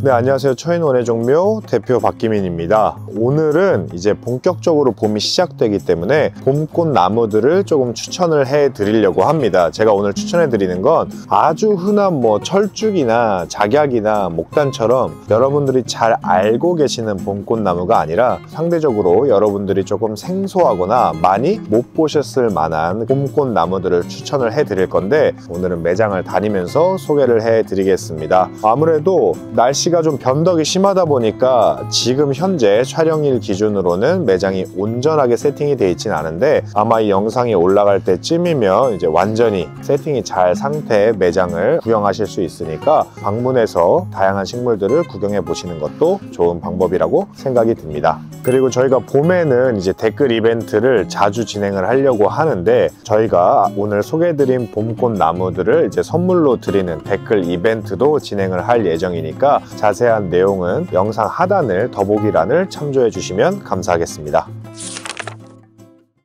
네, 안녕하세요. 처인원예종묘 대표 박기민입니다. 오늘은 이제 본격적으로 봄이 시작되기 때문에 봄꽃 나무들을 조금 추천을 해 드리려고 합니다. 제가 오늘 추천해 드리는 건 아주 흔한 철쭉이나 작약이나 목단처럼 여러분들이 잘 알고 계시는 봄꽃 나무가 아니라 상대적으로 여러분들이 조금 생소하거나 많이 못 보셨을 만한 봄꽃 나무들을 추천을 해 드릴 건데, 오늘은 매장을 다니면서 소개를 해 드리겠습니다. 아무래도 날씨가 좀 변덕이 심하다 보니까 지금 현재 촬영일 기준으로는 매장이 온전하게 세팅이 되어 있진 않은데, 아마 이 영상이 올라갈 때쯤이면 이제 완전히 세팅이 잘 상태의 매장을 구경하실 수 있으니까 방문해서 다양한 식물들을 구경해 보시는 것도 좋은 방법이라고 생각이 듭니다. 그리고 저희가 봄에는 이제 댓글 이벤트를 자주 진행을 하려고 하는데, 저희가 오늘 소개해드린 봄꽃 나무들을 이제 선물로 드리는 댓글 이벤트도 진행을 할 예정이니까 자세한 내용은 영상 하단을 더보기란을 참조해 주시면 감사하겠습니다.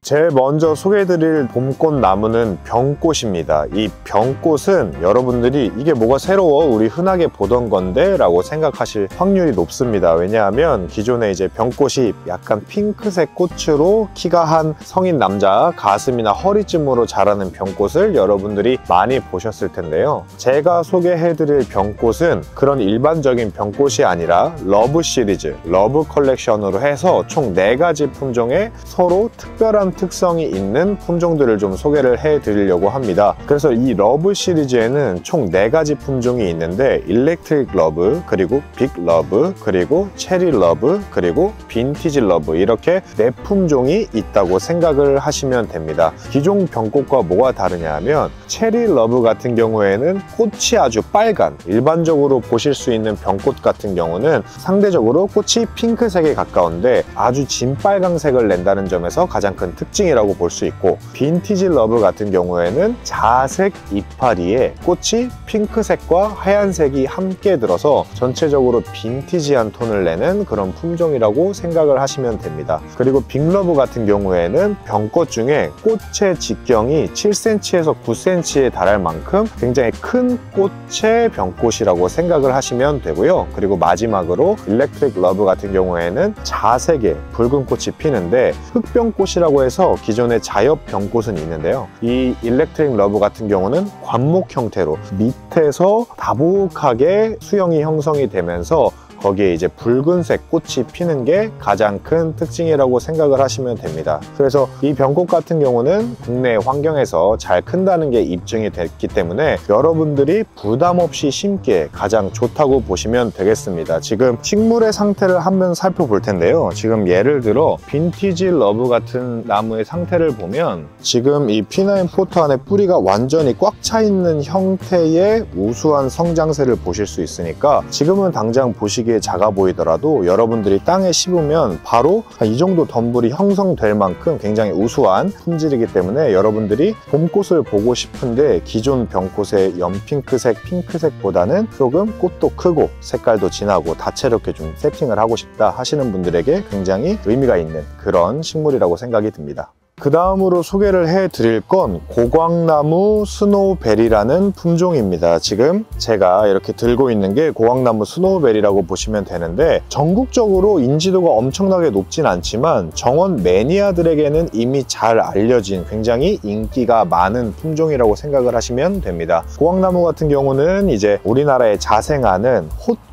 제일 먼저 소개해드릴 봄꽃 나무는 병꽃입니다. 이 병꽃은 여러분들이 이게 뭐가 새로워? 우리 흔하게 보던 건데? 라고 생각하실 확률이 높습니다. 왜냐하면 기존에 이제 병꽃이 약간 핑크색 꽃으로 키가 한 성인 남자 가슴이나 허리쯤으로 자라는 병꽃을 여러분들이 많이 보셨을 텐데요. 제가 소개해드릴 병꽃은 그런 일반적인 병꽃이 아니라 러브 시리즈, 러브 컬렉션으로 해서 총 4가지 품종의 서로 특별한 특성이 있는 품종들을 좀 소개를 해 드리려고 합니다. 그래서 이 러브 시리즈에는 총 4가지 품종이 있는데, 일렉트릭 러브, 그리고 빅 러브, 그리고 체리 러브, 그리고 빈티지 러브, 이렇게 4품종이 있다고 생각을 하시면 됩니다. 기존 병꽃과 뭐가 다르냐 하면, 체리 러브 같은 경우에는 꽃이 아주 빨간, 일반적으로 보실 수 있는 병꽃 같은 경우는 상대적으로 꽃이 핑크색에 가까운데 아주 진빨강색을 낸다는 점에서 가장 큰 특징이라고 볼 수 있고, 빈티지 러브 같은 경우에는 자색 이파리에 꽃이 핑크색과 하얀색이 함께 들어서 전체적으로 빈티지한 톤을 내는 그런 품종이라고 생각을 하시면 됩니다. 그리고 빅 러브 같은 경우에는 병꽃 중에 꽃의 직경이 7cm에서 9cm에 달할 만큼 굉장히 큰 꽃의 병꽃이라고 생각을 하시면 되고요. 그리고 마지막으로 일렉트릭 러브 같은 경우에는 자색의 붉은 꽃이 피는데, 흑병꽃이라고 해서 기존의 자엽 병꽃은 있는데요. 이 일렉트릭 러브 같은 경우는 관목 형태로 밑에서 다복하게 수영이 형성이 되면서 거기에 이제 붉은색 꽃이 피는 게 가장 큰 특징이라고 생각을 하시면 됩니다. 그래서 이 병꽃 같은 경우는 국내 환경에서 잘 큰다는 게 입증이 됐기 때문에 여러분들이 부담 없이 심기에 가장 좋다고 보시면 되겠습니다. 지금 식물의 상태를 한번 살펴볼 텐데요. 지금 예를 들어 빈티지 러브 같은 나무의 상태를 보면, 지금 이 P9 포트 안에 뿌리가 완전히 꽉 차 있는 형태의 우수한 성장세를 보실 수 있으니까, 지금은 당장 보시기 작아 보이더라도 여러분들이 땅에 심으면 바로 이 정도 덤불이 형성될 만큼 굉장히 우수한 품질이기 때문에, 여러분들이 봄꽃을 보고 싶은데 기존 병꽃의 연핑크색, 핑크색보다는 조금 꽃도 크고 색깔도 진하고 다채롭게 좀 세팅을 하고 싶다 하시는 분들에게 굉장히 의미가 있는 그런 식물이라고 생각이 듭니다. 그 다음으로 소개를 해 드릴 건 고광나무 스노우베리라는 품종입니다. 지금 제가 이렇게 들고 있는 게 고광나무 스노우베리라고 보시면 되는데, 전국적으로 인지도가 엄청나게 높진 않지만 정원 매니아들에게는 이미 잘 알려진 굉장히 인기가 많은 품종이라고 생각을 하시면 됩니다. 고광나무 같은 경우는 이제 우리나라에 자생하는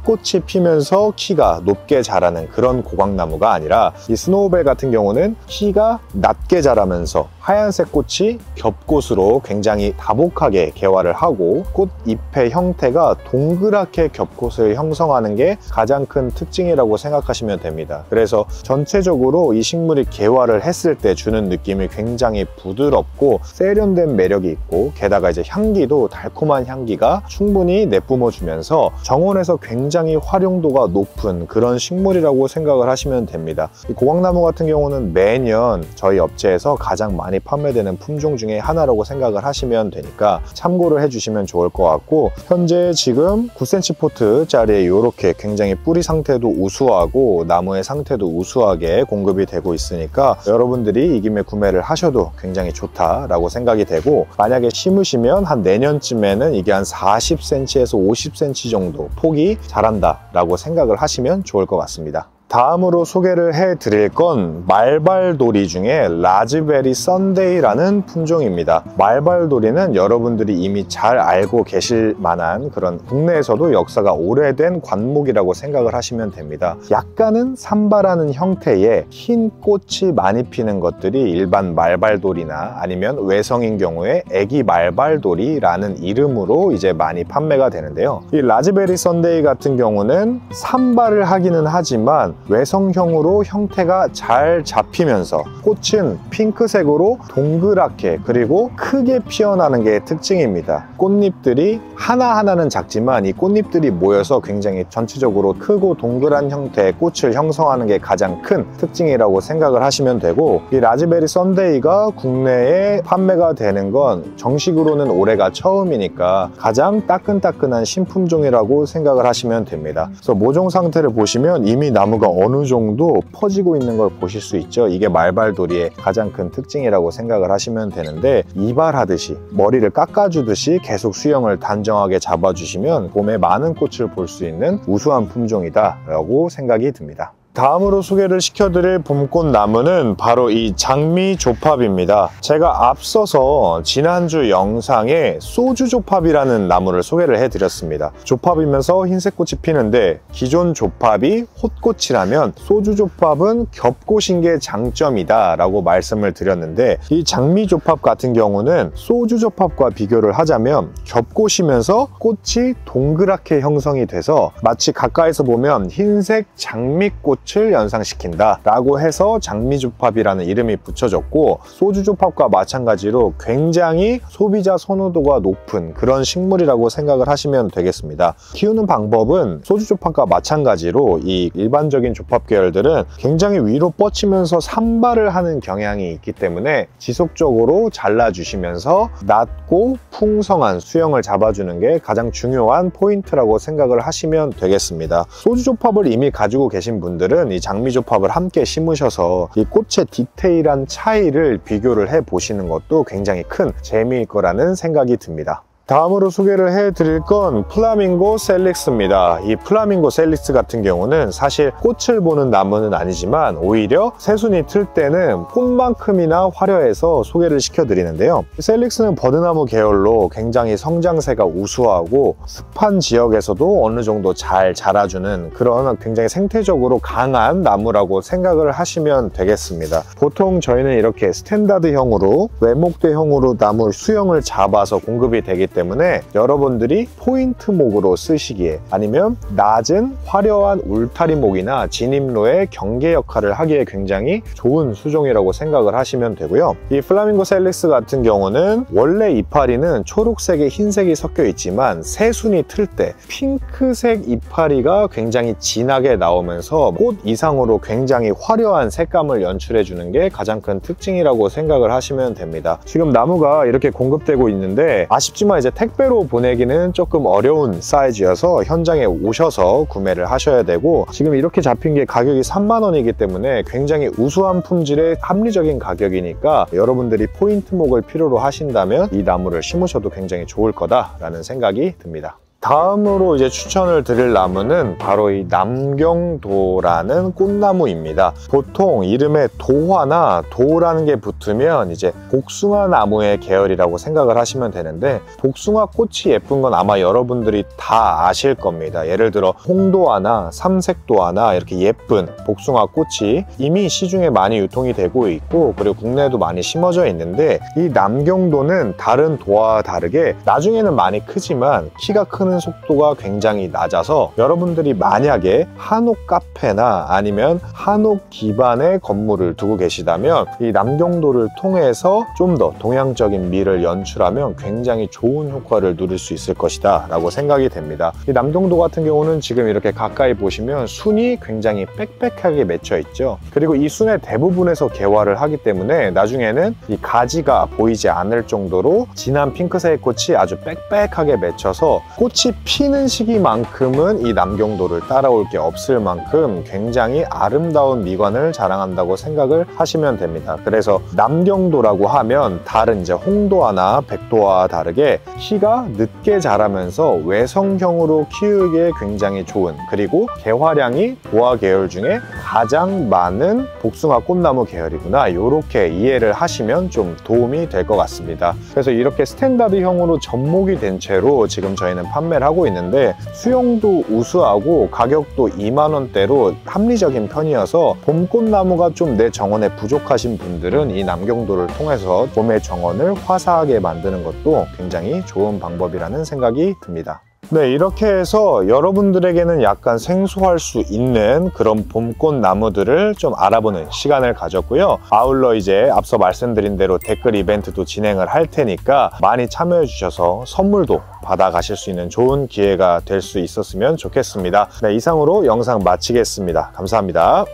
꽃이 피면서 키가 높게 자라는 그런 고광나무가 아니라, 이 스노우벨 같은 경우는 키가 낮게 자라면서 하얀색 꽃이 겹꽃으로 굉장히 다복하게 개화를 하고, 꽃잎의 형태가 동그랗게 겹꽃을 형성하는 게 가장 큰 특징이라고 생각하시면 됩니다. 그래서 전체적으로 이 식물이 개화를 했을 때 주는 느낌이 굉장히 부드럽고 세련된 매력이 있고, 게다가 이제 향기도 달콤한 향기가 충분히 내뿜어 주면서 정원에서 굉장히 활용도가 높은 그런 식물이라고 생각을 하시면 됩니다. 이 고광나무 같은 경우는 매년 저희 업체에서 가장 많이 많이 판매되는 품종 중에 하나라고 생각을 하시면 되니까 참고를 해주시면 좋을 것 같고, 현재 지금 9cm 포트짜리에 이렇게 굉장히 뿌리 상태도 우수하고 나무의 상태도 우수하게 공급이 되고 있으니까 여러분들이 이 김에 구매를 하셔도 굉장히 좋다라고 생각이 되고, 만약에 심으시면 한 내년쯤에는 이게 한 40cm에서 50cm 정도 폭이 자란다 라고 생각을 하시면 좋을 것 같습니다. 다음으로 소개를 해드릴 건 말발도리 중에 라즈베리 썬데이라는 품종입니다. 말발도리는 여러분들이 이미 잘 알고 계실 만한 그런 국내에서도 역사가 오래된 관목이라고 생각을 하시면 됩니다. 약간은 산발하는 형태의 흰 꽃이 많이 피는 것들이 일반 말발도리나 아니면 외성인 경우에 애기 말발도리라는 이름으로 이제 많이 판매가 되는데요. 이 라즈베리 썬데이 같은 경우는 산발을 하기는 하지만 외성형으로 형태가 잘 잡히면서 꽃은 핑크색으로 동그랗게 그리고 크게 피어나는 게 특징입니다. 꽃잎들이 하나하나는 작지만 이 꽃잎들이 모여서 굉장히 전체적으로 크고 동그란 형태의 꽃을 형성하는 게 가장 큰 특징이라고 생각을 하시면 되고, 이 라즈베리 썬데이가 국내에 판매가 되는 건 정식으로는 올해가 처음이니까 가장 따끈따끈한 신품종이라고 생각을 하시면 됩니다. 그래서 모종 상태를 보시면 이미 나무가 어느 정도 퍼지고 있는 걸 보실 수 있죠. 이게 말발도리의 가장 큰 특징이라고 생각을 하시면 되는데, 이발하듯이 머리를 깎아주듯이 계속 수영을 단정하게 잡아주시면 봄에 많은 꽃을 볼 수 있는 우수한 품종이다 라고 생각이 듭니다. 다음으로 소개를 시켜드릴 봄꽃 나무는 바로 이 장미조팝입니다. 제가 앞서서 지난주 영상에 소주조팝이라는 나무를 소개를 해드렸습니다. 조팝이면서 흰색 꽃이 피는데 기존 조팝이 홑꽃이라면 소주조팝은 겹꽃인 게 장점이다 라고 말씀을 드렸는데, 이 장미조팝 같은 경우는 소주조팝과 비교를 하자면 겹꽃이면서 꽃이 동그랗게 형성이 돼서 마치 가까이서 보면 흰색 장미꽃 을 연상시킨다 라고 해서 장미조팝이라는 이름이 붙여졌고, 소주조팝과 마찬가지로 굉장히 소비자 선호도가 높은 그런 식물이라고 생각을 하시면 되겠습니다. 키우는 방법은 소주조팝과 마찬가지로 이 일반적인 조팝 계열들은 굉장히 위로 뻗치면서 산발을 하는 경향이 있기 때문에 지속적으로 잘라주시면서 낮고 풍성한 수영을 잡아주는 게 가장 중요한 포인트라고 생각을 하시면 되겠습니다. 소주조팝을 이미 가지고 계신 분들은 이 장미조팝을 함께 심으셔서 이 꽃의 디테일한 차이를 비교를 해 보시는 것도 굉장히 큰 재미일 거라는 생각이 듭니다. 다음으로 소개를 해드릴 건 플라밍고 셀릭스입니다. 이 플라밍고 셀릭스 같은 경우는 사실 꽃을 보는 나무는 아니지만 오히려 새순이 틀 때는 꽃만큼이나 화려해서 소개를 시켜드리는데요. 셀릭스는 버드나무 계열로 굉장히 성장세가 우수하고 습한 지역에서도 어느 정도 잘 자라주는 그런 굉장히 생태적으로 강한 나무라고 생각을 하시면 되겠습니다. 보통 저희는 이렇게 스탠다드형으로 외목대형으로 나무 수영을 잡아서 공급이 되기 때문에 여러분들이 포인트목으로 쓰시기에 아니면 낮은 화려한 울타리목이나 진입로의 경계 역할을 하기에 굉장히 좋은 수종이라고 생각을 하시면 되고요. 이 플라밍고 셀릭스 같은 경우는 원래 이파리는 초록색에 흰색이 섞여 있지만 새순이 틀 때 핑크색 이파리가 굉장히 진하게 나오면서 꽃 이상으로 굉장히 화려한 색감을 연출해 주는 게 가장 큰 특징이라고 생각을 하시면 됩니다. 지금 나무가 이렇게 공급되고 있는데 아쉽지만 이제 택배로 보내기는 조금 어려운 사이즈여서 현장에 오셔서 구매를 하셔야 되고, 지금 이렇게 잡힌 게 가격이 3만 원이기 때문에 굉장히 우수한 품질의 합리적인 가격이니까 여러분들이 포인트목을 필요로 하신다면 이 나무를 심으셔도 굉장히 좋을 거다라는 생각이 듭니다. 다음으로 이제 추천을 드릴 나무는 바로 이 남경도라는 꽃나무입니다. 보통 이름에 도화나 도라는 게 붙으면 이제 복숭아 나무의 계열이라고 생각을 하시면 되는데, 복숭아 꽃이 예쁜 건 아마 여러분들이 다 아실 겁니다. 예를 들어 홍도화나 삼색도화나 이렇게 예쁜 복숭아 꽃이 이미 시중에 많이 유통이 되고 있고, 그리고 국내에도 많이 심어져 있는데, 이 남경도는 다른 도화와 다르게 나중에는 많이 크지만 키가 크는 타는 속도가 굉장히 낮아서 여러분들이 만약에 한옥 카페나 아니면 한옥 기반의 건물을 두고 계시다면 이 남경도를 통해서 좀 더 동양적인 미를 연출하면 굉장히 좋은 효과를 누릴 수 있을 것이다 라고 생각이 됩니다. 이 남경도 같은 경우는 지금 이렇게 가까이 보시면 순이 굉장히 빽빽하게 맺혀 있죠. 그리고 이 순의 대부분에서 개화를 하기 때문에 나중에는 이 가지가 보이지 않을 정도로 진한 핑크색의 꽃이 아주 빽빽하게 맺혀서 꽃이 피는 시기만큼은 이 남경도를 따라올 게 없을 만큼 굉장히 아름다운 미관을 자랑한다고 생각을 하시면 됩니다. 그래서 남경도라고 하면 다른 이제 홍도화나 백도화와 다르게 키가 늦게 자라면서 외성형으로 키우기에 굉장히 좋은, 그리고 개화량이 보화 계열 중에 가장 많은 복숭아 꽃나무 계열이구나, 이렇게 이해를 하시면 좀 도움이 될 것 같습니다. 그래서 이렇게 스탠다드형으로 접목이 된 채로 지금 저희는 판매를 하고 있는데 수용도 우수하고 가격도 2만 원대로 합리적인 편이어서 봄꽃나무가 좀 내 정원에 부족하신 분들은 이 남경도를 통해서 봄의 정원을 화사하게 만드는 것도 굉장히 좋은 방법이라는 생각이 듭니다. 네, 이렇게 해서 여러분들에게는 약간 생소할 수 있는 그런 봄꽃 나무들을 좀 알아보는 시간을 가졌고요. 아울러 이제 앞서 말씀드린 대로 댓글 이벤트도 진행을 할 테니까 많이 참여해 주셔서 선물도 받아가실 수 있는 좋은 기회가 될 수 있었으면 좋겠습니다. 네, 이상으로 영상 마치겠습니다. 감사합니다.